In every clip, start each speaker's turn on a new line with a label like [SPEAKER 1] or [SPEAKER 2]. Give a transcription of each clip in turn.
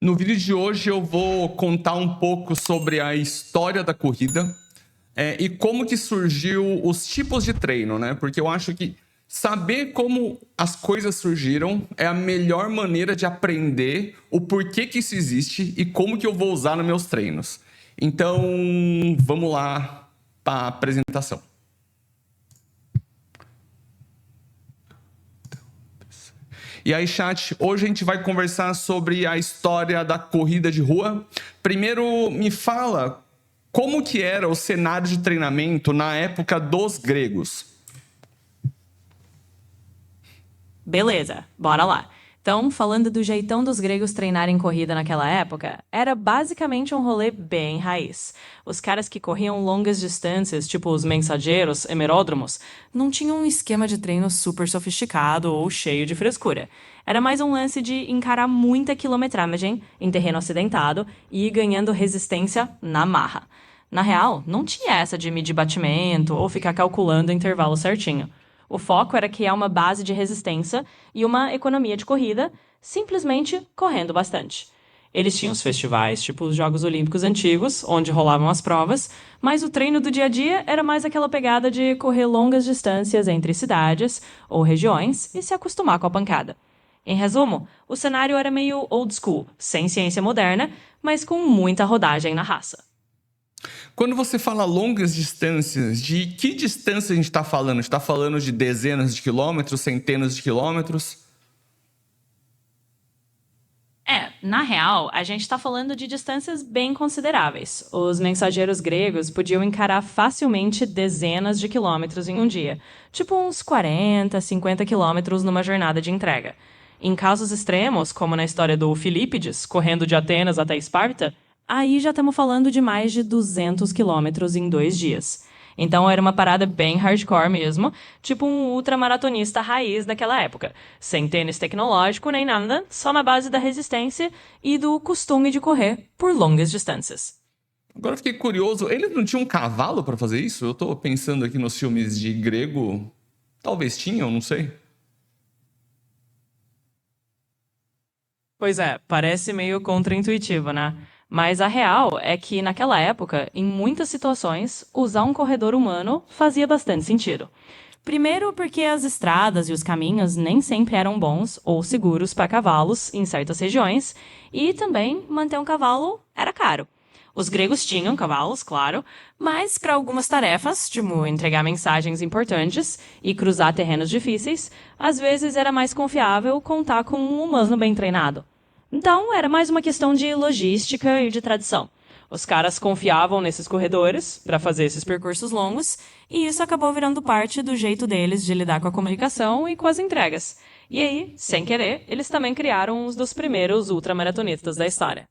[SPEAKER 1] No vídeo de hoje eu vou contar um pouco sobre a história da corrida e como que surgiu os tipos de treino, né? Porque eu acho que saber como as coisas surgiram é a melhor maneira de aprender o porquê que isso existe e como que eu vou usar nos meus treinos. Então, vamos lá para a apresentação. E aí, chat, hoje a gente vai conversar sobre a história da corrida de rua. Primeiro, me fala como que era o cenário de treinamento na época dos gregos.
[SPEAKER 2] Beleza, bora lá. Então, falando do jeitão dos gregos treinarem corrida naquela época, era basicamente um rolê bem raiz. Os caras que corriam longas distâncias, tipo os mensageiros, hemeródromos, não tinham um esquema de treino super sofisticado ou cheio de frescura. Era mais um lance de encarar muita quilometragem em terreno acidentado e ir ganhando resistência na marra. Na real, não tinha essa de medir batimento ou ficar calculando o intervalo certinho. O foco era criar uma base de resistência e uma economia de corrida, simplesmente correndo bastante. Eles tinham os festivais, tipo os Jogos Olímpicos antigos, onde rolavam as provas, mas o treino do dia a dia era mais aquela pegada de correr longas distâncias entre cidades ou regiões e se acostumar com a pancada. Em resumo, o cenário era meio old school, sem ciência moderna, mas com muita rodagem na raça.
[SPEAKER 1] Quando você fala longas distâncias, de que distância a gente está falando? A gente está falando de dezenas de quilômetros, centenas de quilômetros?
[SPEAKER 2] Na real, a gente está falando de distâncias bem consideráveis. Os mensageiros gregos podiam encarar facilmente dezenas de quilômetros em um dia, tipo uns 40, 50 quilômetros numa jornada de entrega. Em casos extremos, como na história do Filípides, correndo de Atenas até Esparta, aí já estamos falando de mais de 200 quilômetros em 2 dias. Então era uma parada bem hardcore mesmo, tipo um ultramaratonista raiz daquela época. Sem tênis tecnológico nem nada, só na base da resistência e do costume de correr por longas distâncias.
[SPEAKER 1] Agora eu fiquei curioso, eles não tinham um cavalo para fazer isso? Eu tô pensando aqui nos filmes de grego, talvez tinham, não sei.
[SPEAKER 2] Pois é, parece meio contraintuitivo, né? Mas a real é que naquela época, em muitas situações, usar um corredor humano fazia bastante sentido. Primeiro, porque as estradas e os caminhos nem sempre eram bons ou seguros para cavalos em certas regiões, e também manter um cavalo era caro. Os gregos tinham cavalos, claro, mas para algumas tarefas, tipo entregar mensagens importantes e cruzar terrenos difíceis, às vezes era mais confiável contar com um humano bem treinado. Então, era mais uma questão de logística e de tradição. Os caras confiavam nesses corredores para fazer esses percursos longos, e isso acabou virando parte do jeito deles de lidar com a comunicação e com as entregas. E aí, sem querer, eles também criaram os dos primeiros ultramaratonistas da história.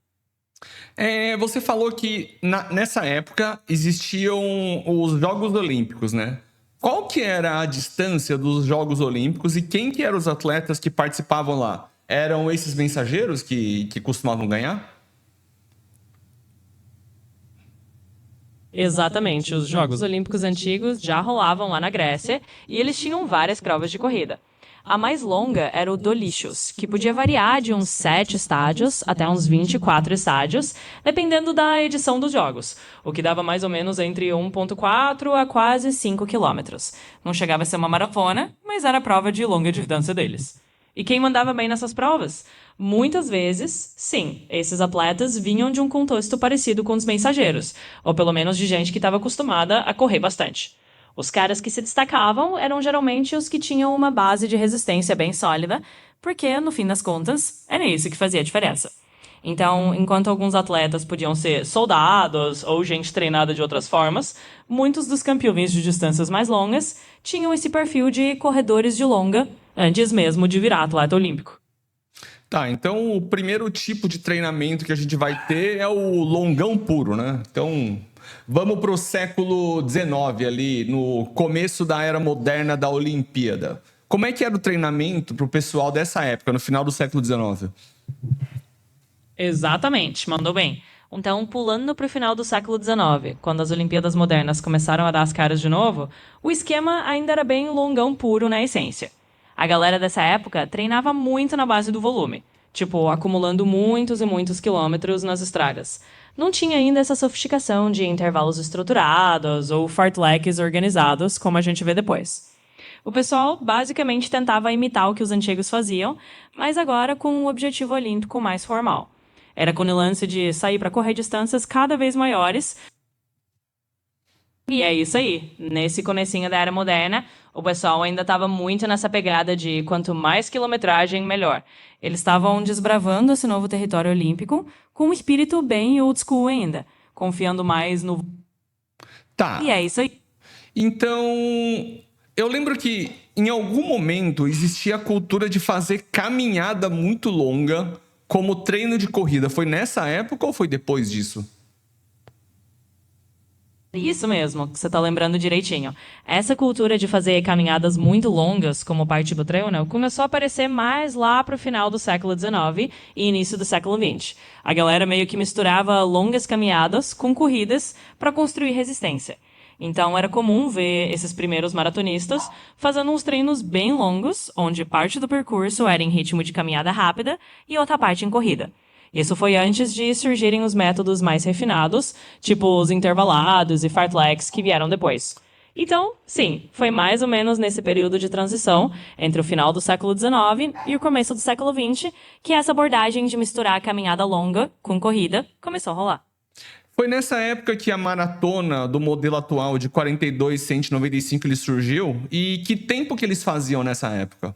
[SPEAKER 1] Você falou que nessa época existiam os Jogos Olímpicos, né? Qual que era a distância dos Jogos Olímpicos e quem que eram os atletas que participavam lá? Eram esses mensageiros que costumavam ganhar?
[SPEAKER 2] Exatamente, os Jogos Olímpicos antigos já rolavam lá na Grécia e eles tinham várias provas de corrida. A mais longa era o Dolícios, que podia variar de uns 7 estádios até uns 24 estádios, dependendo da edição dos jogos, o que dava mais ou menos entre 1,4 a quase 5 quilômetros. Não chegava a ser uma maratona, mas era a prova de longa distância deles. E quem mandava bem nessas provas? Muitas vezes, sim, esses atletas vinham de um contexto parecido com os mensageiros, ou pelo menos de gente que estava acostumada a correr bastante. Os caras que se destacavam eram geralmente os que tinham uma base de resistência bem sólida, porque, no fim das contas, era isso que fazia a diferença. Então, enquanto alguns atletas podiam ser soldados ou gente treinada de outras formas, muitos dos campeões de distâncias mais longas tinham esse perfil de corredores de longa, antes mesmo de virar atleta olímpico.
[SPEAKER 1] Tá, então o primeiro tipo de treinamento que a gente vai ter é o longão puro, né? Então, vamos para o século XIX ali, no começo da era moderna da Olimpíada. Como é que era o treinamento para o pessoal dessa época, no final do século XIX?
[SPEAKER 2] Exatamente, mandou bem. Então, pulando para o final do século XIX, quando as Olimpíadas modernas começaram a dar as caras de novo, o esquema ainda era bem longão puro na essência. A galera dessa época treinava muito na base do volume. tipo, acumulando muitos e muitos quilômetros nas estradas. Não tinha ainda essa sofisticação de intervalos estruturados ou fartleques organizados, como a gente vê depois. O pessoal basicamente tentava imitar o que os antigos faziam, mas agora com um objetivo olímpico mais formal. Era com o lance de sair para correr distâncias cada vez maiores. E é isso aí. Nesse comecinho da era moderna, o pessoal ainda estava muito nessa pegada de quanto mais quilometragem, melhor. Eles estavam desbravando esse novo território olímpico com um espírito bem old school ainda, confiando mais no...
[SPEAKER 1] Tá.
[SPEAKER 2] E é isso aí.
[SPEAKER 1] Então, eu lembro que em algum momento existia a cultura de fazer caminhada muito longa como treino de corrida. Foi nessa época ou foi depois disso?
[SPEAKER 2] Isso mesmo, que você tá lembrando direitinho. Essa cultura de fazer caminhadas muito longas, como parte do treino, começou a aparecer mais lá pro final do século XIX e início do século XX. A galera meio que misturava longas caminhadas com corridas para construir resistência. Então era comum ver esses primeiros maratonistas fazendo uns treinos bem longos, onde parte do percurso era em ritmo de caminhada rápida e outra parte em corrida. Isso foi antes de surgirem os métodos mais refinados, tipo os intervalados e fartleks que vieram depois. Então, sim, foi mais ou menos nesse período de transição, entre o final do século XIX e o começo do século XX, que essa abordagem de misturar a caminhada longa com corrida começou a rolar.
[SPEAKER 1] Foi nessa época que a maratona do modelo atual de 42, 195 ele surgiu? E que tempo que eles faziam nessa época?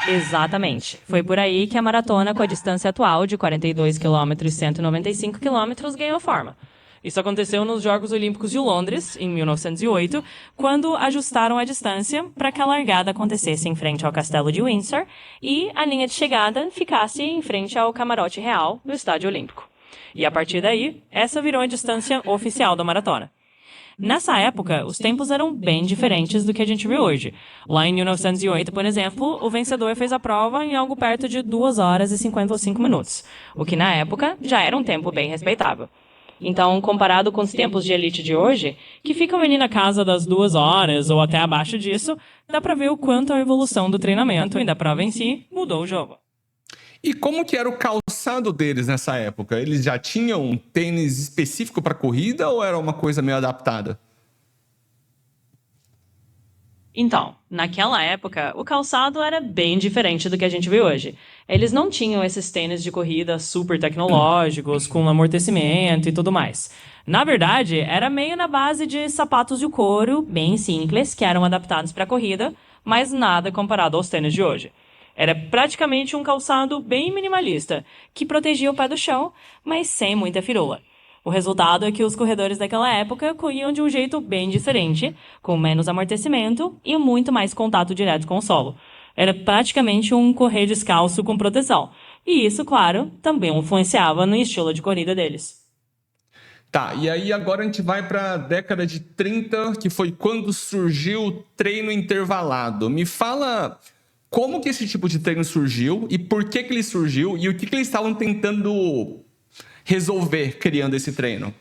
[SPEAKER 2] Exatamente. Foi por aí que a maratona com a distância atual de 42 km e 195 km ganhou forma. Isso aconteceu nos Jogos Olímpicos de Londres, em 1908, quando ajustaram a distância para que a largada acontecesse em frente ao Castelo de Windsor e a linha de chegada ficasse em frente ao camarote real do Estádio Olímpico. E a partir daí, essa virou a distância oficial da maratona. Nessa época, os tempos eram bem diferentes do que a gente vê hoje. Lá em 1908, por exemplo, o vencedor fez a prova em algo perto de 2 horas e 55 minutos, o que na época já era um tempo bem respeitável. Então, comparado com os tempos de elite de hoje, que ficam ali na casa das 2 horas ou até abaixo disso, dá pra ver o quanto a evolução do treinamento e da prova em si mudou o jogo.
[SPEAKER 1] E como que era o calçado deles nessa época? Eles já tinham um tênis específico para corrida ou era uma coisa meio adaptada?
[SPEAKER 2] Então, naquela época, o calçado era bem diferente do que a gente vê hoje. Eles não tinham esses tênis de corrida super tecnológicos, com amortecimento e tudo mais. Na verdade, era meio na base de sapatos de couro, bem simples, que eram adaptados para corrida, mas nada comparado aos tênis de hoje. Era praticamente um calçado bem minimalista, que protegia o pé do chão, mas sem muita firula. O resultado é que os corredores daquela época corriam de um jeito bem diferente, com menos amortecimento e muito mais contato direto com o solo. Era praticamente um correr descalço com proteção. E isso, claro, também influenciava no estilo de corrida deles.
[SPEAKER 1] Tá, e aí agora a gente vai para a década de 30, que foi quando surgiu o treino intervalado. Me fala como que esse tipo de treino surgiu e por que que ele surgiu e o que que eles estavam tentando resolver criando esse treino.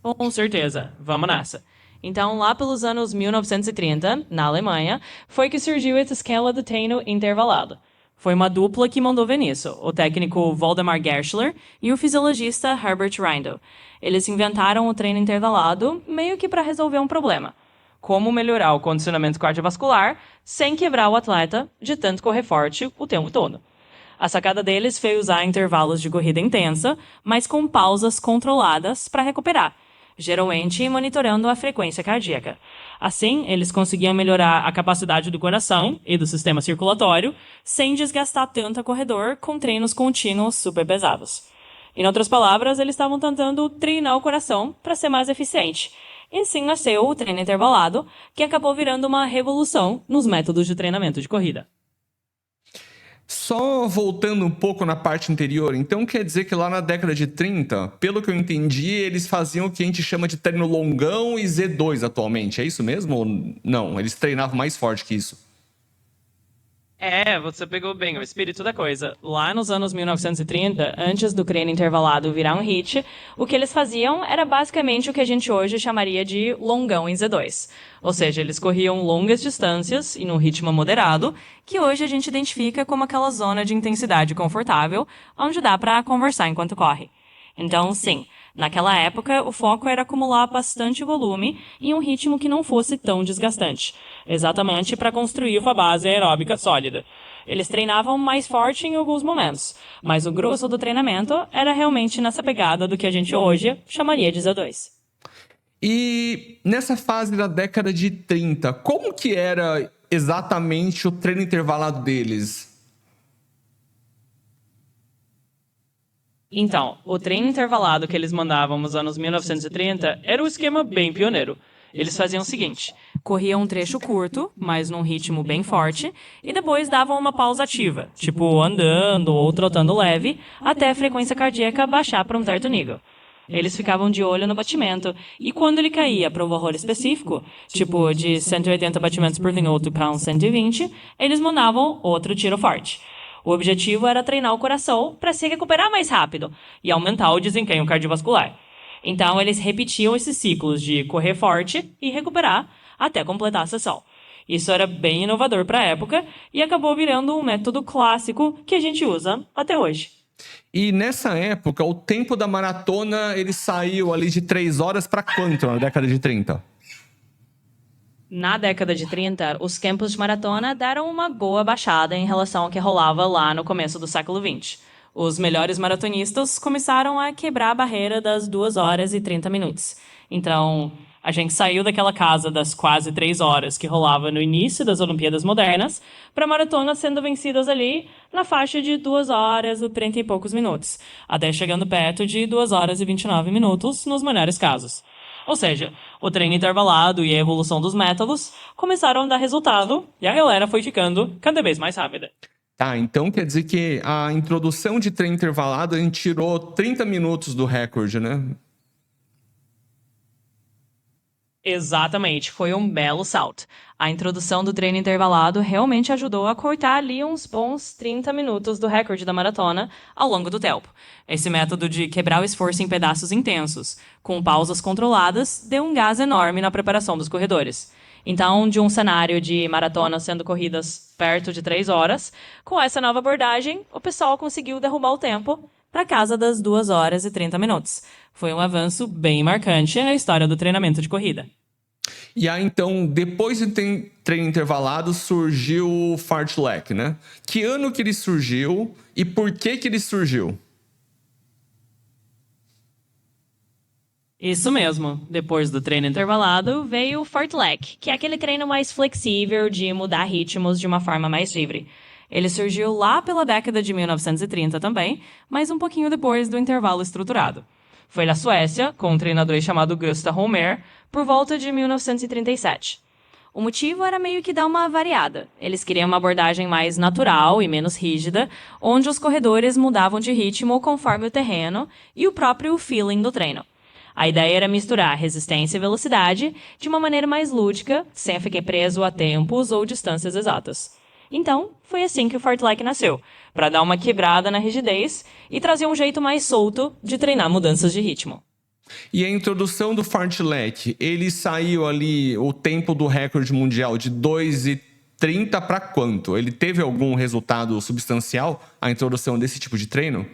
[SPEAKER 2] Com certeza, vamos nessa. Então, lá pelos anos 1930, na Alemanha, foi que surgiu essa esquela do treino intervalado. Foi uma dupla que mandou ver nisso, o técnico Waldemar Gerschler e o fisiologista Herbert Reindl. Eles inventaram o treino intervalado meio que para resolver um problema. Como melhorar o condicionamento cardiovascular sem quebrar o atleta de tanto correr forte o tempo todo. A sacada deles foi usar intervalos de corrida intensa, mas com pausas controladas para recuperar, geralmente monitorando a frequência cardíaca. Assim, eles conseguiam melhorar a capacidade do coração e do sistema circulatório, sem desgastar tanto o corredor com treinos contínuos super pesados. Em outras palavras, eles estavam tentando treinar o coração para ser mais eficiente. E assim nasceu o treino intervalado, que acabou virando uma revolução nos métodos de treinamento de corrida.
[SPEAKER 1] Só voltando um pouco na parte anterior, então quer dizer que lá na década de 30, pelo que eu entendi, eles faziam o que a gente chama de treino longão e Z2 atualmente, é isso mesmo ou não? Eles treinavam mais forte que isso?
[SPEAKER 2] Você pegou bem o espírito da coisa. Lá nos anos 1930, antes do treino intervalado virar um hit, o que eles faziam era basicamente o que a gente hoje chamaria de longão em Z2. Ou seja, eles corriam longas distâncias e num ritmo moderado, que hoje a gente identifica como aquela zona de intensidade confortável, onde dá pra conversar enquanto corre. Então, sim, naquela época o foco era acumular bastante volume em um ritmo que não fosse tão desgastante, exatamente para construir uma base aeróbica sólida. Eles treinavam mais forte em alguns momentos, mas o grosso do treinamento era realmente nessa pegada do que a gente hoje chamaria de Z2.
[SPEAKER 1] E nessa fase da década de 30, como que era exatamente o treino intervalado deles?
[SPEAKER 2] Então, o treino intervalado que eles mandavam nos anos 1930 era um esquema bem pioneiro. Eles faziam o seguinte: corriam um trecho curto, mas num ritmo bem forte, e depois davam uma pausa ativa, tipo andando ou trotando leve, até a frequência cardíaca baixar para um certo nível. Eles ficavam de olho no batimento, e quando ele caía para um valor específico, tipo de 180 batimentos por minuto para uns 120, eles mandavam outro tiro forte. O objetivo era treinar o coração para se recuperar mais rápido e aumentar o desempenho cardiovascular. Então, eles repetiam esses ciclos de correr forte e recuperar até completar a sessão. Isso era bem inovador para a época e acabou virando um método clássico que a gente usa até hoje.
[SPEAKER 1] E nessa época, o tempo da maratona ele saiu ali de 3 horas para quanto na década de 30?
[SPEAKER 2] Na década de 30, os tempos de maratona deram uma boa baixada em relação ao que rolava lá no começo do século XX. Os melhores maratonistas começaram a quebrar a barreira das 2 horas e 30 minutos. Então, a gente saiu daquela casa das quase 3 horas que rolava no início das Olimpíadas Modernas para maratonas sendo vencidas ali na faixa de 2 horas e 30 e poucos minutos, até chegando perto de 2 horas e 29 minutos nos melhores casos. Ou seja, o treino intervalado e a evolução dos métodos começaram a dar resultado e a galera foi ficando cada vez mais rápida.
[SPEAKER 1] Tá, então quer dizer que a introdução de treino intervalado a gente tirou 30 minutos do recorde, né?
[SPEAKER 2] Exatamente, foi um belo salto. A introdução do treino intervalado realmente ajudou a cortar ali uns bons 30 minutos do recorde da maratona ao longo do tempo. Esse método de quebrar o esforço em pedaços intensos, com pausas controladas, deu um gás enorme na preparação dos corredores. Então, de um cenário de maratonas sendo corridas perto de 3 horas, com essa nova abordagem, o pessoal conseguiu derrubar o tempo para casa das 2 horas e 30 minutos. Foi um avanço bem marcante na história do treinamento de corrida.
[SPEAKER 1] E aí, então, depois do treino intervalado, surgiu o fartlek, né? Que ano que ele surgiu e por que ele surgiu?
[SPEAKER 2] Isso mesmo. Depois do treino intervalado, veio o fartlek, que é aquele treino mais flexível de mudar ritmos de uma forma mais livre. Ele surgiu lá pela década de 1930 também, mas um pouquinho depois do intervalo estruturado. Foi na Suécia, com um treinador chamado Gustav Holmér, por volta de 1937. O motivo era meio que dar uma variada. Eles queriam uma abordagem mais natural e menos rígida, onde os corredores mudavam de ritmo conforme o terreno e o próprio feeling do treino. A ideia era misturar resistência e velocidade de uma maneira mais lúdica, sem ficar preso a tempos ou distâncias exatas. Então, foi assim que o fartlek nasceu, para dar uma quebrada na rigidez e trazer um jeito mais solto de treinar mudanças de ritmo.
[SPEAKER 1] E a introdução do fartlek, ele saiu ali o tempo do recorde mundial de 2:30 para quanto? Ele teve algum resultado substancial a introdução desse tipo de treino?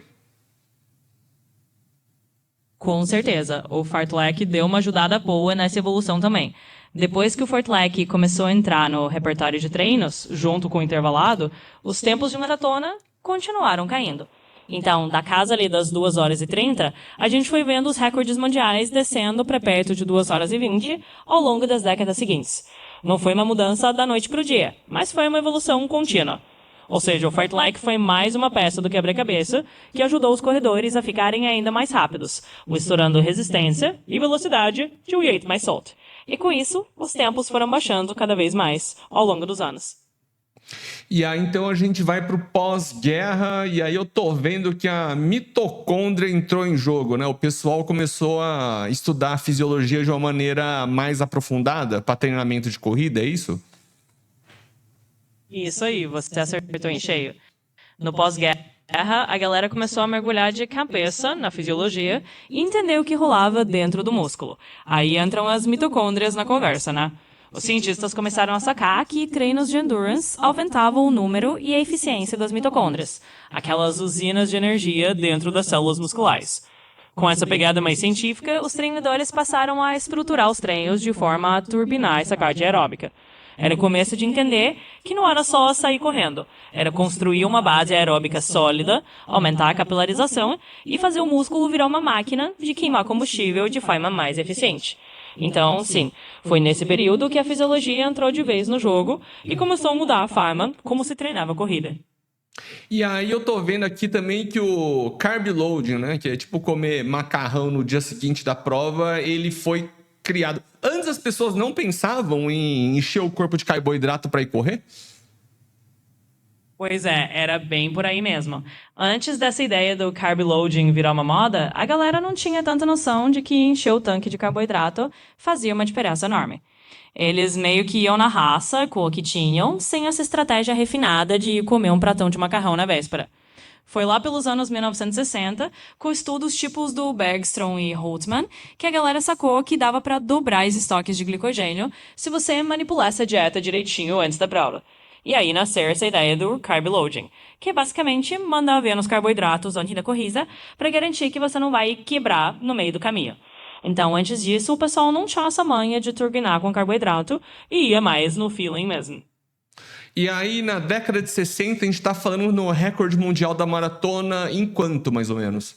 [SPEAKER 2] Com certeza, o fartlek deu uma ajudada boa nessa evolução também. Depois que o fartlek começou a entrar no repertório de treinos, junto com o intervalado, os tempos de maratona continuaram caindo. Então, da casa ali das 2 horas e 30, a gente foi vendo os recordes mundiais descendo para perto de 2 horas e 20 ao longo das décadas seguintes. Não foi uma mudança da noite para o dia, mas foi uma evolução contínua. Ou seja, o fartlek foi mais uma peça do quebra-cabeça que ajudou os corredores a ficarem ainda mais rápidos, misturando resistência e velocidade de um jeito mais solto. E com isso, os tempos foram baixando cada vez mais ao longo dos anos.
[SPEAKER 1] E aí, então, a gente vai para o pós-guerra, e aí eu tô vendo que a mitocôndria entrou em jogo, né? O pessoal começou a estudar a fisiologia de uma maneira mais aprofundada para treinamento de corrida, é isso?
[SPEAKER 2] Isso aí, você acertou em cheio. No pós-guerra, a galera começou a mergulhar de cabeça na fisiologia e entender o que rolava dentro do músculo. Aí entram as mitocôndrias na conversa, né? Os cientistas começaram a sacar que treinos de endurance aumentavam o número e a eficiência das mitocôndrias, aquelas usinas de energia dentro das células musculares. Com essa pegada mais científica, os treinadores passaram a estruturar os treinos de forma a turbinar essa carga aeróbica. Era o começo de entender que não era só sair correndo, era construir uma base aeróbica sólida, aumentar a capilarização e fazer o músculo virar uma máquina de queimar combustível de forma mais eficiente. Então, sim, foi nesse período que a fisiologia entrou de vez no jogo e começou a mudar a forma como se treinava a corrida.
[SPEAKER 1] E aí eu tô vendo aqui também que o carb loading, né, que é tipo comer macarrão no dia seguinte da prova, ele foi criado. Antes as pessoas não pensavam em encher o corpo de carboidrato para ir correr?
[SPEAKER 2] Pois é, era bem por aí mesmo. Antes dessa ideia do carb loading virar uma moda, a galera não tinha tanta noção de que encher o tanque de carboidrato fazia uma diferença enorme. Eles meio que iam na raça com o que tinham, sem essa estratégia refinada de comer um pratão de macarrão na véspera. Foi lá pelos anos 1960, com estudos tipos do Bergstrom e Holtzman, que a galera sacou que dava para dobrar os estoques de glicogênio se você manipulasse a dieta direitinho antes da prova. E aí nasceu essa ideia do carb loading, que é basicamente mandar ver nos carboidratos antes da corrida para garantir que você não vai quebrar no meio do caminho. Então, antes disso, o pessoal não tinha essa manha de turbinar com carboidrato e ia mais no feeling mesmo.
[SPEAKER 1] E aí, na década de 60, a gente tá falando no recorde mundial da maratona em quanto, mais ou menos?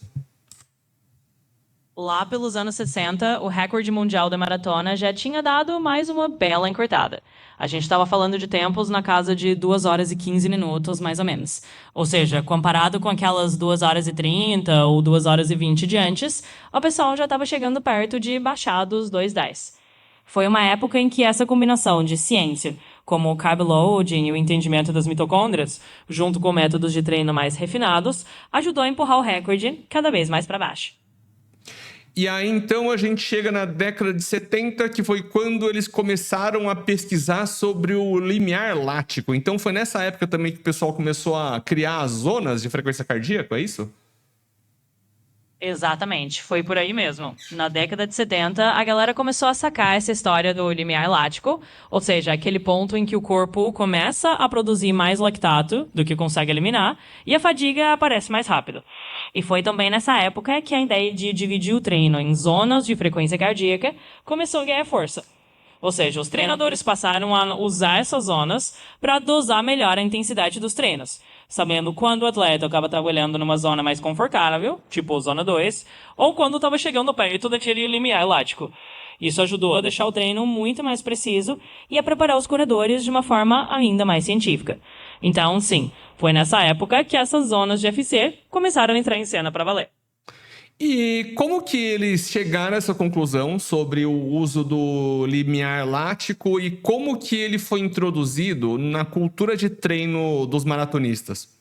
[SPEAKER 2] Lá pelos anos 60, o recorde mundial da maratona já tinha dado mais uma bela encurtada. A gente estava falando de tempos na casa de 2 horas e 15 minutos, mais ou menos. Ou seja, comparado com aquelas 2 horas e 30 ou 2 horas e 20 de antes, o pessoal já estava chegando perto de baixar dos 2:10. Foi uma época em que essa combinação de ciência, como o carb loading e o entendimento das mitocôndrias, junto com métodos de treino mais refinados, ajudou a empurrar o recorde cada vez mais para baixo.
[SPEAKER 1] E aí, então, a gente chega na década de 70, que foi quando eles começaram a pesquisar sobre o limiar lático. Então, foi nessa época também que o pessoal começou a criar as zonas de frequência cardíaca, é isso?
[SPEAKER 2] Exatamente, foi por aí mesmo. Na década de 70, a galera começou a sacar essa história do limiar lático, ou seja, aquele ponto em que o corpo começa a produzir mais lactato do que consegue eliminar e a fadiga aparece mais rápido. E foi também nessa época que a ideia de dividir o treino em zonas de frequência cardíaca começou a ganhar força. Ou seja, os treinadores passaram a usar essas zonas para dosar melhor a intensidade dos treinos, sabendo quando o atleta estava trabalhando numa zona mais confortável, tipo zona 2, ou quando estava chegando perto daquele limiar lático. Isso ajudou a deixar o treino muito mais preciso e a preparar os corredores de uma forma ainda mais científica. Então, sim, foi nessa época que essas zonas de FC começaram a entrar em cena para valer.
[SPEAKER 1] E como que eles chegaram a essa conclusão sobre o uso do limiar lático e como que ele foi introduzido na cultura de treino dos maratonistas?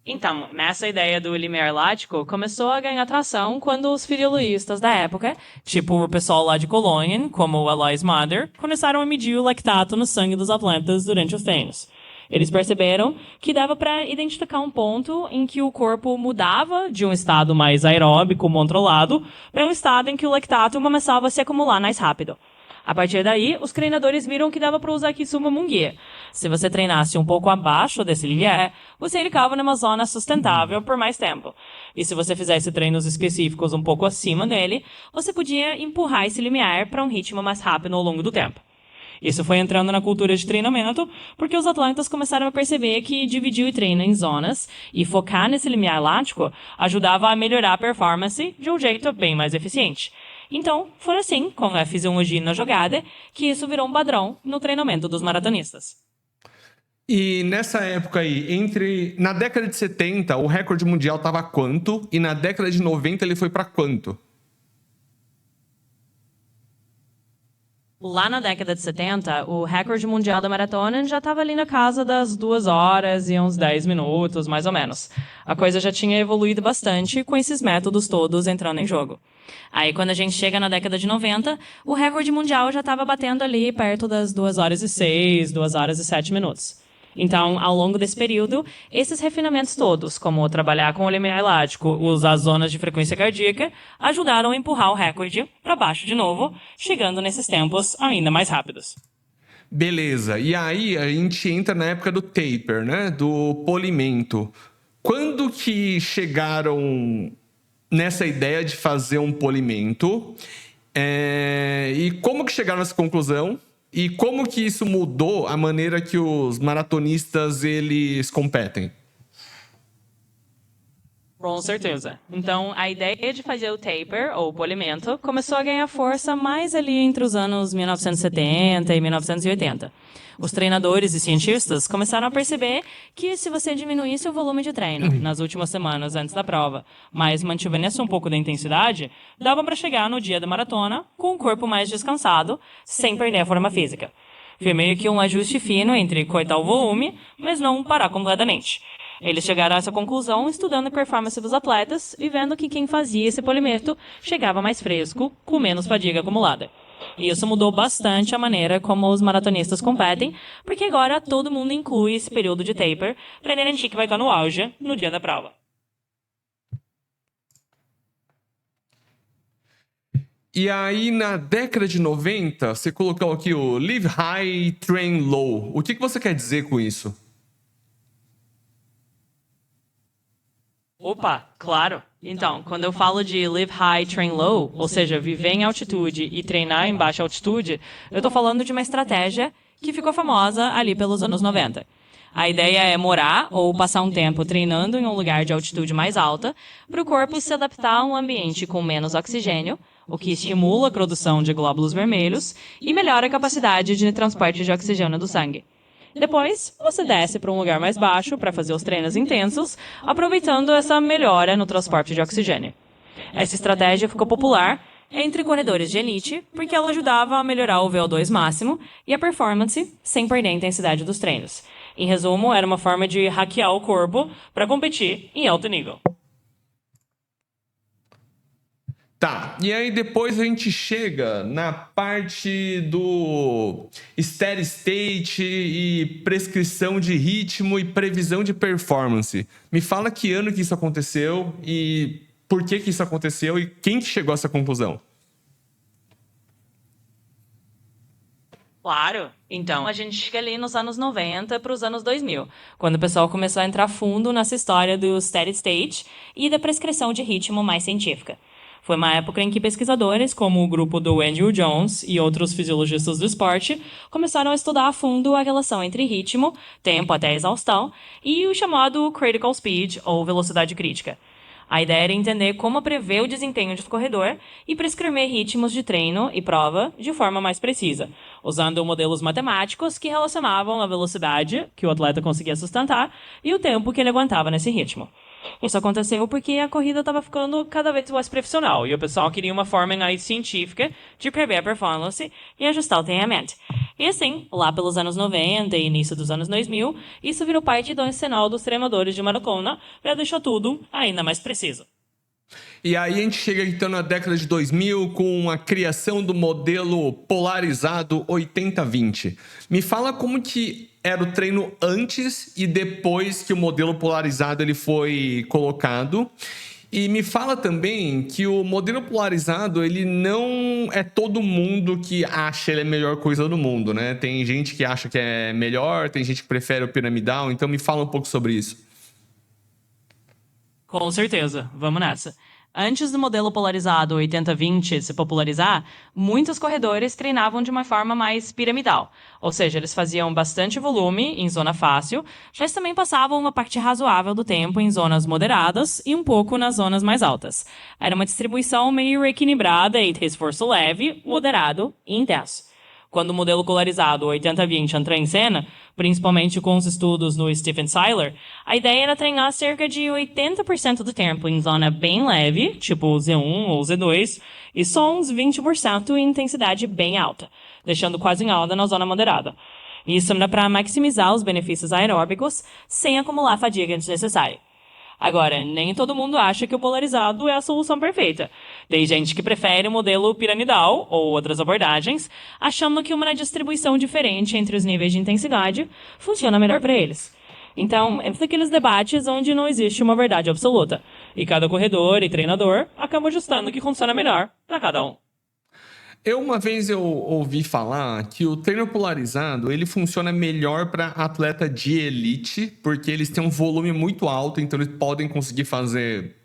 [SPEAKER 2] Então, nessa ideia do limiar lático, começou a ganhar atração quando os fisiologistas da época, tipo o pessoal lá de Colônia, como o Alois Mader, começaram a medir o lactato no sangue dos atletas durante os treinos. Eles perceberam que dava para identificar um ponto em que o corpo mudava de um estado mais aeróbico, controlado, para um estado em que o lactato começava a se acumular mais rápido. A partir daí, os treinadores viram que dava para usar aqui como um guia. Se você treinasse um pouco abaixo desse limiar, você ficava numa zona sustentável por mais tempo. E se você fizesse treinos específicos um pouco acima dele, você podia empurrar esse limiar para um ritmo mais rápido ao longo do tempo. Isso foi entrando na cultura de treinamento, porque os atletas começaram a perceber que dividir o treino em zonas e focar nesse limiar lático ajudava a melhorar a performance de um jeito bem mais eficiente. Então, foi assim, com a fisiologia na jogada, que isso virou um padrão no treinamento dos maratonistas.
[SPEAKER 1] E nessa época aí, na década de 70, o recorde mundial estava quanto? E na década de 90 ele foi para quanto?
[SPEAKER 2] Lá na década de 70, o recorde mundial da maratona já estava ali na casa das 2 horas e uns 10 minutos, mais ou menos. A coisa já tinha evoluído bastante com esses métodos todos entrando em jogo. Aí, quando a gente chega na década de 90, o recorde mundial já estava batendo ali perto das 2 horas e 6, 2 horas e 7 minutos. Então, ao longo desse período, esses refinamentos todos, como trabalhar com o limiar elástico, usar zonas de frequência cardíaca, ajudaram a empurrar o recorde para baixo de novo, chegando nesses tempos ainda mais rápidos.
[SPEAKER 1] Beleza, e aí a gente entra na época do taper, né? Do polimento. Quando que chegaram nessa ideia de fazer um polimento? E como que chegaram nessa conclusão? E como que isso mudou a maneira que os maratonistas eles competem?
[SPEAKER 2] Com certeza. Então, a ideia de fazer o taper, ou polimento, começou a ganhar força mais ali entre os anos 1970 e 1980. Os treinadores e cientistas começaram a perceber que se você diminuísse o volume de treino nas últimas semanas antes da prova, mas mantivesse um pouco da intensidade, dava para chegar no dia da maratona com o corpo mais descansado, sem perder a forma física. Foi meio que um ajuste fino entre cortar o volume, mas não parar completamente. Eles chegaram a essa conclusão estudando a performance dos atletas e vendo que quem fazia esse polimento chegava mais fresco, com menos fadiga acumulada. E isso mudou bastante a maneira como os maratonistas competem, porque agora todo mundo inclui esse período de taper para garantir que vai estar no auge no dia da prova.
[SPEAKER 1] E aí, na década de 90, você colocou aqui o Live High, Train Low. O que você quer dizer com isso?
[SPEAKER 2] Opa, claro. Então, quando eu falo de live high, train low, ou seja, viver em altitude e treinar em baixa altitude, eu estou falando de uma estratégia que ficou famosa ali pelos anos 90. A ideia é morar ou passar um tempo treinando em um lugar de altitude mais alta para o corpo se adaptar a um ambiente com menos oxigênio, o que estimula a produção de glóbulos vermelhos e melhora a capacidade de transporte de oxigênio do sangue. Depois, você desce para um lugar mais baixo para fazer os treinos intensos, aproveitando essa melhora no transporte de oxigênio. Essa estratégia ficou popular entre corredores de elite porque ela ajudava a melhorar o VO2 máximo e a performance sem perder a intensidade dos treinos. Em resumo, era uma forma de hackear o corpo para competir em alto nível.
[SPEAKER 1] Tá, e aí depois a gente chega na parte do steady state e prescrição de ritmo e previsão de performance. Me fala que ano que isso aconteceu e por que isso aconteceu e quem que chegou a essa conclusão?
[SPEAKER 2] Claro. Então, a gente chega ali nos anos 90 para os anos 2000, quando o pessoal começou a entrar fundo nessa história do steady state e da prescrição de ritmo mais científica. Foi uma época em que pesquisadores, como o grupo do Andrew Jones e outros fisiologistas do esporte, começaram a estudar a fundo a relação entre ritmo, tempo até exaustão, e o chamado critical speed, ou velocidade crítica. A ideia era entender como prever o desempenho do corredor e prescrever ritmos de treino e prova de forma mais precisa, usando modelos matemáticos que relacionavam a velocidade que o atleta conseguia sustentar e o tempo que ele aguentava nesse ritmo. Isso aconteceu porque a corrida estava ficando cada vez mais profissional e o pessoal queria uma forma mais científica de prever a performance e ajustar o treinamento. E assim, lá pelos anos 90 e início dos anos 2000, isso virou parte do arsenal dos treinadores de maratona para deixar tudo ainda mais preciso.
[SPEAKER 1] E aí a gente chega então na década de 2000 com a criação do modelo polarizado 80-20. Me fala como que era o treino antes e depois que o modelo polarizado ele foi colocado. E me fala também que o modelo polarizado, ele não é todo mundo que acha ele a melhor coisa do mundo, né? Tem gente que acha que é melhor, tem gente que prefere o piramidal, então me fala um pouco sobre isso.
[SPEAKER 2] Com certeza, vamos nessa. Antes do modelo polarizado 80-20 se popularizar, muitos corredores treinavam de uma forma mais piramidal. Ou seja, eles faziam bastante volume em zona fácil, mas também passavam uma parte razoável do tempo em zonas moderadas e um pouco nas zonas mais altas. Era uma distribuição meio equilibrada entre esforço leve, moderado e intenso. Quando o modelo polarizado 80-20 entrou em cena, principalmente com os estudos no Stephen Seiler, a ideia era treinar cerca de 80% do tempo em zona bem leve, tipo Z1 ou Z2, e só uns 20% em intensidade bem alta, deixando quase nada na zona moderada. Isso era para maximizar os benefícios aeróbicos sem acumular fadiga desnecessária. Agora, nem todo mundo acha que o polarizado é a solução perfeita. Tem gente que prefere o modelo piramidal ou outras abordagens, achando que uma distribuição diferente entre os níveis de intensidade funciona melhor para eles. Então, é daqueles debates onde não existe uma verdade absoluta, e cada corredor e treinador acaba ajustando o que funciona melhor para cada um.
[SPEAKER 1] Uma vez eu ouvi falar que o treino polarizado ele funciona melhor para atleta de elite, porque eles têm um volume muito alto, então eles podem conseguir fazer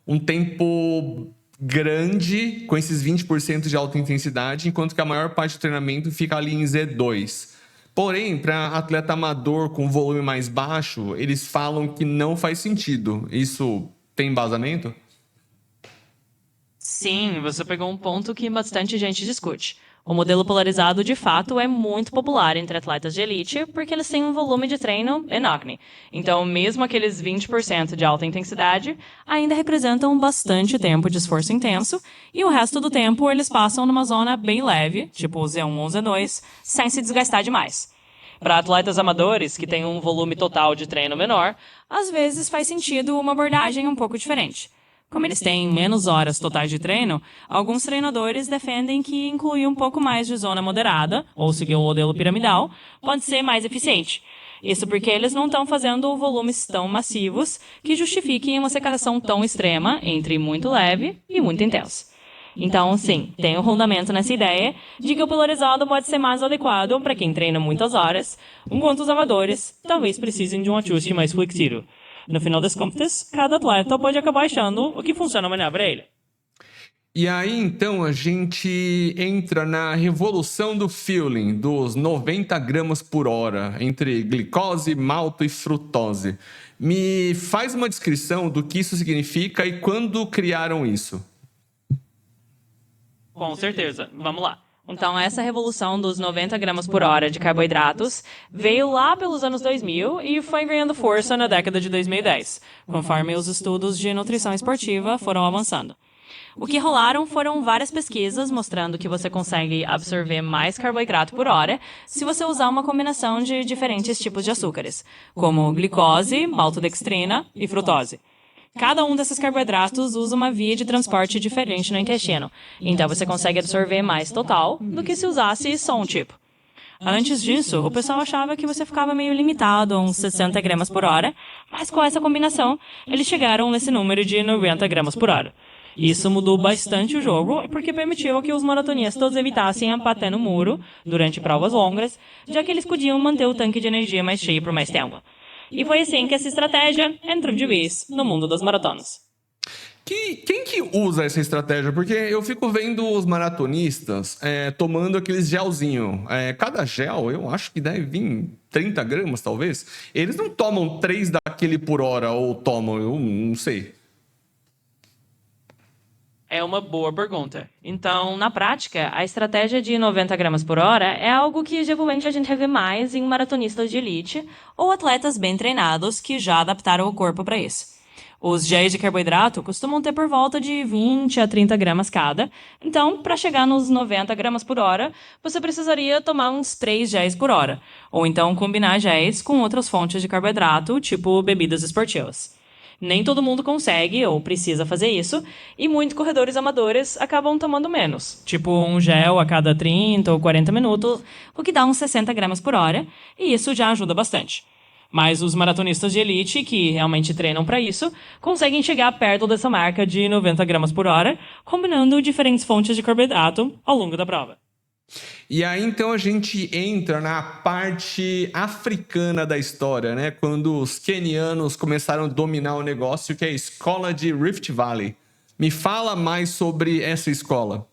[SPEAKER 1] um tempo grande com esses 20% de alta intensidade, enquanto que a maior parte do treinamento fica ali em Z2. Porém, para atleta amador com volume mais baixo, eles falam que não faz sentido. Isso tem embasamento?
[SPEAKER 2] Sim, você pegou um ponto que bastante gente discute. O modelo polarizado, de fato, é muito popular entre atletas de elite porque eles têm um volume de treino enorme. Então, mesmo aqueles 20% de alta intensidade ainda representam bastante tempo de esforço intenso e o resto do tempo eles passam numa zona bem leve, tipo Z1 ou Z2, sem se desgastar demais. Para atletas amadores que têm um volume total de treino menor, às vezes faz sentido uma abordagem um pouco diferente. Como eles têm menos horas totais de treino, alguns treinadores defendem que incluir um pouco mais de zona moderada, ou seguir o modelo piramidal, pode ser mais eficiente. Isso porque eles não estão fazendo volumes tão massivos que justifiquem uma separação tão extrema entre muito leve e muito intenso. Então, sim, tem um fundamento nessa ideia de que o polarizado pode ser mais adequado para quem treina muitas horas, enquanto os amadores talvez precisem de um ajuste mais flexível. No final das contas, cada atleta pode acabar achando o que funciona melhor para ele.
[SPEAKER 1] E aí, então, a gente entra na revolução do feeling, dos 90 gramas por hora, entre glicose, malto e frutose. Me faz uma descrição do que isso significa e quando criaram isso.
[SPEAKER 2] Com certeza. Vamos lá. Então, essa revolução dos 90 gramas por hora de carboidratos veio lá pelos anos 2000 e foi ganhando força na década de 2010, conforme os estudos de nutrição esportiva foram avançando. O que rolaram foram várias pesquisas mostrando que você consegue absorver mais carboidrato por hora se você usar uma combinação de diferentes tipos de açúcares, como glicose, maltodextrina e frutose. Cada um desses carboidratos usa uma via de transporte diferente no intestino, então você consegue absorver mais total do que se usasse só um tipo. Antes disso, o pessoal achava que você ficava meio limitado a uns 60 gramas por hora, mas com essa combinação, eles chegaram nesse número de 90 gramas por hora. Isso mudou bastante o jogo, porque permitiu que os maratonistas evitassem bater no muro durante provas longas, já que eles podiam manter o tanque de energia mais cheio por mais tempo. E foi assim que essa estratégia entrou de vez no mundo das maratonas.
[SPEAKER 1] Quem que usa essa estratégia? Porque eu fico vendo os maratonistas tomando aqueles gelzinho. Cada gel, eu acho que deve vir 30 gramas, talvez. Eles não tomam 3 daquele por hora, ou tomam, eu não sei.
[SPEAKER 2] É uma boa pergunta. Então, na prática, a estratégia de 90 gramas por hora é algo que geralmente a gente vê mais em maratonistas de elite ou atletas bem treinados que já adaptaram o corpo para isso. Os géis de carboidrato costumam ter por volta de 20 a 30 gramas cada, então, para chegar nos 90 gramas por hora, você precisaria tomar uns 3 géis por hora, ou então combinar géis com outras fontes de carboidrato, tipo bebidas esportivas. Nem todo mundo consegue ou precisa fazer isso, e muitos corredores amadores acabam tomando menos, tipo um gel a cada 30 ou 40 minutos, o que dá uns 60 gramas por hora, e isso já ajuda bastante. Mas os maratonistas de elite, que realmente treinam para isso, conseguem chegar perto dessa marca de 90 gramas por hora, combinando diferentes fontes de carboidrato ao longo da prova.
[SPEAKER 1] E aí, então, a gente entra na parte africana da história, né? Quando os quenianos começaram a dominar o negócio, que é a escola de Rift Valley. Me fala mais sobre essa escola.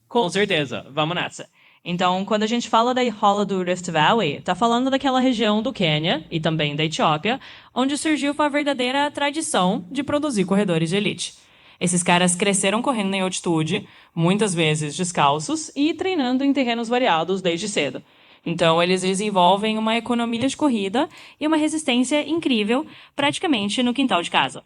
[SPEAKER 2] Com certeza, vamos nessa. Então, quando a gente fala da escola do Rift Valley, tá falando daquela região do Quênia e também da Etiópia, onde surgiu uma verdadeira tradição de produzir corredores de elite. Esses caras cresceram correndo em altitude, muitas vezes descalços e treinando em terrenos variados desde cedo. Então, eles desenvolvem uma economia de corrida e uma resistência incrível, praticamente no quintal de casa.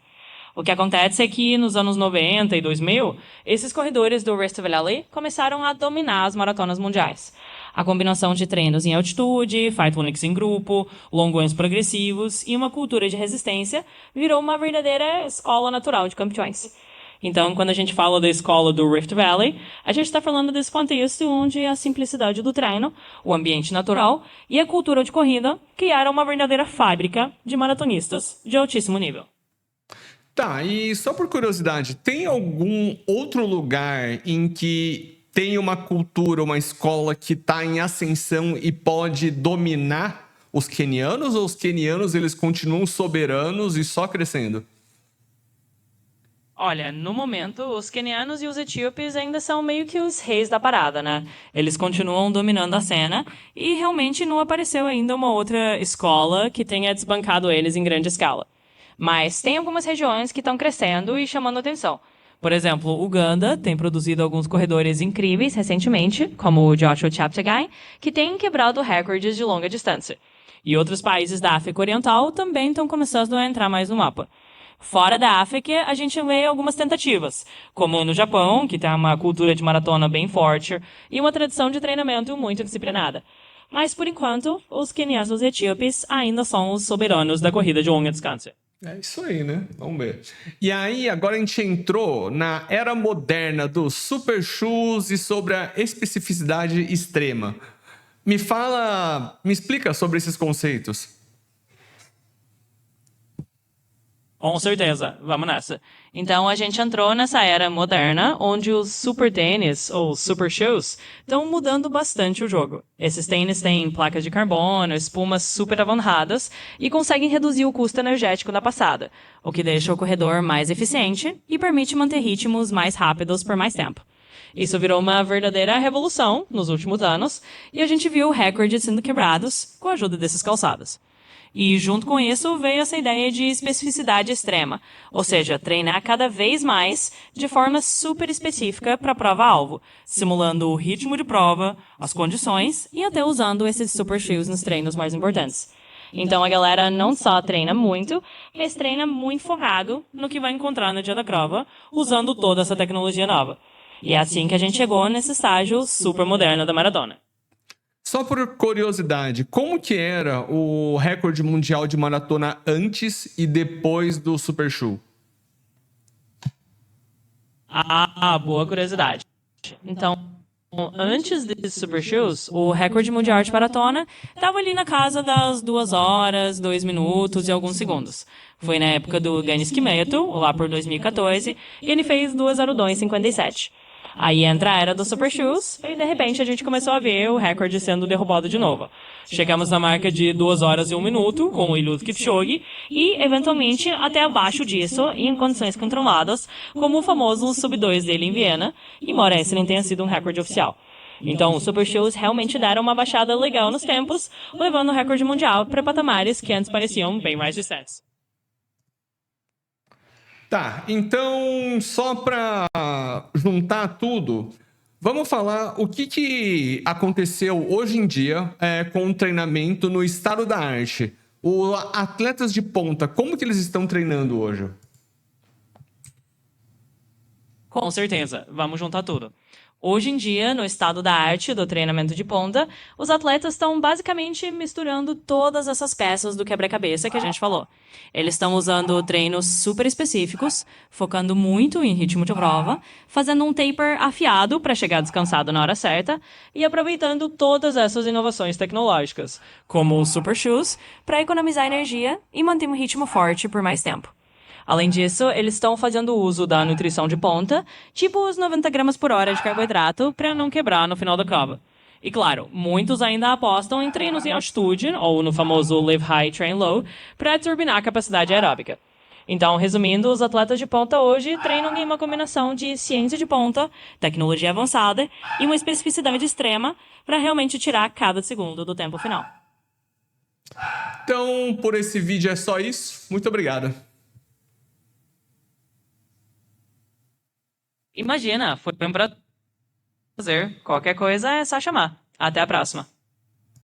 [SPEAKER 2] O que acontece é que nos anos 90 e 2000, esses corredores do Rift Valley começaram a dominar as maratonas mundiais. A combinação de treinos em altitude, fartleks em grupo, longões progressivos e uma cultura de resistência virou uma verdadeira escola natural de campeões. Então, quando a gente fala da escola do Rift Valley, a gente está falando desse contexto onde a simplicidade do treino, o ambiente natural e a cultura de corrida criaram uma verdadeira fábrica de maratonistas de altíssimo nível.
[SPEAKER 1] Tá, e só por curiosidade, tem algum outro lugar em que tem uma cultura, uma escola que está em ascensão e pode dominar os quenianos, ou os quenianos eles continuam soberanos e só crescendo?
[SPEAKER 2] Olha, no momento, os quenianos e os etíopes ainda são meio que os reis da parada, né? Eles continuam dominando a cena e realmente não apareceu ainda uma outra escola que tenha desbancado eles em grande escala. Mas tem algumas regiões que estão crescendo e chamando atenção. Por exemplo, Uganda tem produzido alguns corredores incríveis recentemente, como o Joshua Cheptegei, que tem quebrado recordes de longa distância. E outros países da África Oriental também estão começando a entrar mais no mapa. Fora da África, a gente vê algumas tentativas, como no Japão, que tem uma cultura de maratona bem forte e uma tradição de treinamento muito disciplinada. Mas, por enquanto, os quenianos e os etíopes ainda são os soberanos da corrida de longa distância.
[SPEAKER 1] É isso aí, né? Vamos ver. E aí, agora a gente entrou na era moderna dos super shoes e sobre a especificidade extrema. Me explica sobre esses conceitos.
[SPEAKER 2] Com certeza, vamos nessa. Então a gente entrou nessa era moderna, onde os super tênis, ou super shoes, estão mudando bastante o jogo. Esses tênis têm placas de carbono, espumas super avançadas e conseguem reduzir o custo energético da passada, o que deixa o corredor mais eficiente e permite manter ritmos mais rápidos por mais tempo. Isso virou uma verdadeira revolução nos últimos anos e a gente viu recordes sendo quebrados com a ajuda desses calçados. E junto com isso veio essa ideia de especificidade extrema, ou seja, treinar cada vez mais de forma super específica para a prova-alvo, simulando o ritmo de prova, as condições e até usando esses super shoes nos treinos mais importantes. Então a galera não só treina muito, mas treina muito focado no que vai encontrar no dia da prova, usando toda essa tecnologia nova. E é assim que a gente chegou nesse estágio super moderno da maratona.
[SPEAKER 1] Só por curiosidade, como que era o recorde mundial de maratona antes e depois do Super Shoe?
[SPEAKER 2] Boa curiosidade. Então, antes desses Super Shoes, o recorde mundial de maratona estava ali na casa das 2 horas, 2 minutos e alguns segundos. Foi na época do Ganis Kimeto, lá por 2014, e ele fez 2:02:57. Aí entra a era dos Super Shoes e de repente a gente começou a ver o recorde sendo derrubado de novo. Chegamos na marca de 2 horas e 1 minuto com o Eliud Kipchoge e eventualmente até abaixo disso em condições controladas, como o famoso Sub-2 dele em Viena, embora esse nem tenha sido um recorde oficial. Então, os Super Shoes realmente deram uma baixada legal nos tempos, levando o recorde mundial para patamares que antes pareciam bem mais distantes.
[SPEAKER 1] Tá, então só para juntar tudo, vamos falar o que aconteceu hoje em dia com o treinamento no estado da arte. Os atletas de ponta, como que eles estão treinando hoje?
[SPEAKER 2] Com certeza, vamos juntar tudo. Hoje em dia, no estado da arte do treinamento de ponta, os atletas estão basicamente misturando todas essas peças do quebra-cabeça que a gente falou. Eles estão usando treinos super específicos, focando muito em ritmo de prova, fazendo um taper afiado para chegar descansado na hora certa e aproveitando todas essas inovações tecnológicas, como os super shoes, para economizar energia e manter um ritmo forte por mais tempo. Além disso, eles estão fazendo uso da nutrição de ponta, tipo os 90 gramas por hora de carboidrato, para não quebrar no final da prova. E claro, muitos ainda apostam em treinos em altitude, ou no famoso Live High, Train Low, para turbinar a capacidade aeróbica. Então, resumindo, os atletas de ponta hoje treinam em uma combinação de ciência de ponta, tecnologia avançada e uma especificidade extrema para realmente tirar cada segundo do tempo final.
[SPEAKER 1] Então, por esse vídeo é só isso. Muito obrigado.
[SPEAKER 2] Imagina, foi um prazer. Qualquer coisa é só chamar. Até a próxima.